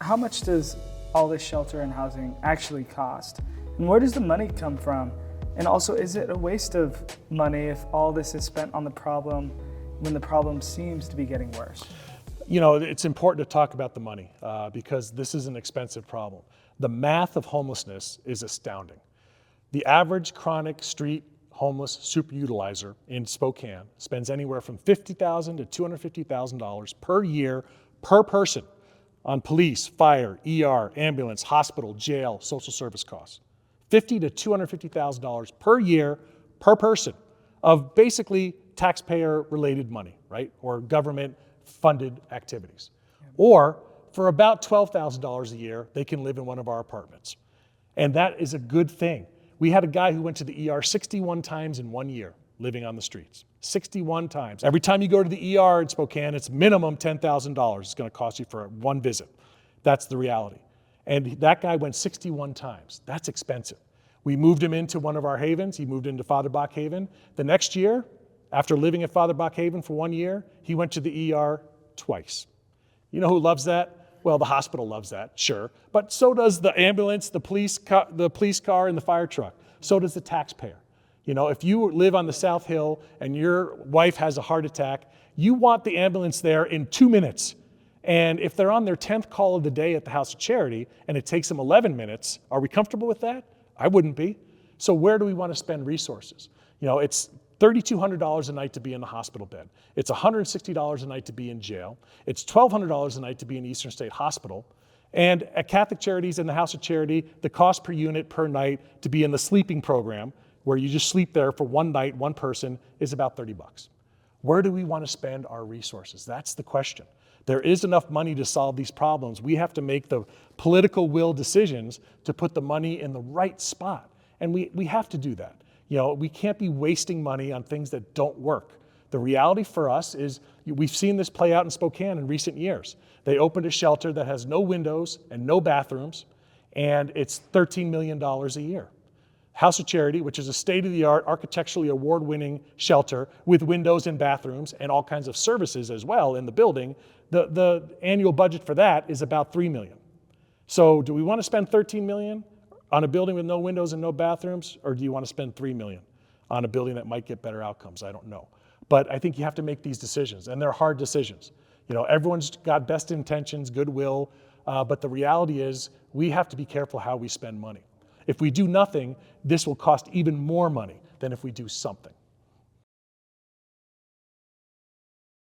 how much does all this shelter and housing actually cost? And where does the money come from? And also, is it a waste of money if all this is spent on the problem when the problem seems to be getting worse? You know, it's important to talk about the money because this is an expensive problem. The math of homelessness is astounding. The average chronic street homeless superutilizer in Spokane spends anywhere from $50,000 to $250,000 per year per person on police, fire, ER, ambulance, hospital, jail, social service costs. $50,000 to $250,000 per year per person of basically taxpayer-related money, right? Or government-funded activities. Or for about $12,000 a year, they can live in one of our apartments. And that is a good thing. We had a guy who went to the ER 61 times in 1 year, living on the streets. 61 times. Every time you go to the ER in Spokane, it's minimum $10,000 it's going to cost you for one visit. That's the reality. And that guy went 61 times. That's expensive. We moved him into one of our havens. He moved into Father Bach Haven. The next year, after living at Father Bach Haven for 1 year, he went to the ER twice. You know who loves that? Well, the hospital loves that, sure. But so does the ambulance, the police car, and the fire truck. So does the taxpayer. You know, if you live on the South Hill and your wife has a heart attack, you want the ambulance there in 2 minutes. And if they're on their 10th call of the day at the House of Charity and it takes them 11 minutes, are we comfortable with that? I wouldn't be. So where do we want to spend resources? You know, it's $3,200 a night to be in the hospital bed. It's $160 a night to be in jail. It's $1,200 a night to be in Eastern State Hospital. And at Catholic Charities and the House of Charity, the cost per unit per night to be in the sleeping program, where you just sleep there for one night, one person, is about $30. Where do we want to spend our resources? That's the question. There is enough money to solve these problems. We have to make the political will decisions to put the money in the right spot. And we have to do that. You know, we can't be wasting money on things that don't work. The reality for us is we've seen this play out in Spokane in recent years. They opened a shelter that has no windows and no bathrooms, and it's $13 million a year. House of Charity, which is a state-of-the-art, architecturally award-winning shelter with windows and bathrooms and all kinds of services as well in the building, the annual budget for that is about $3 million. So do we want to spend $13 million on a building with no windows and no bathrooms, or do you want to spend $3 million on a building that might get better outcomes? I don't know. But I think you have to make these decisions, and they're hard decisions. You know, everyone's got best intentions, goodwill, but the reality is we have to be careful how we spend money. If we do nothing, this will cost even more money than if we do something.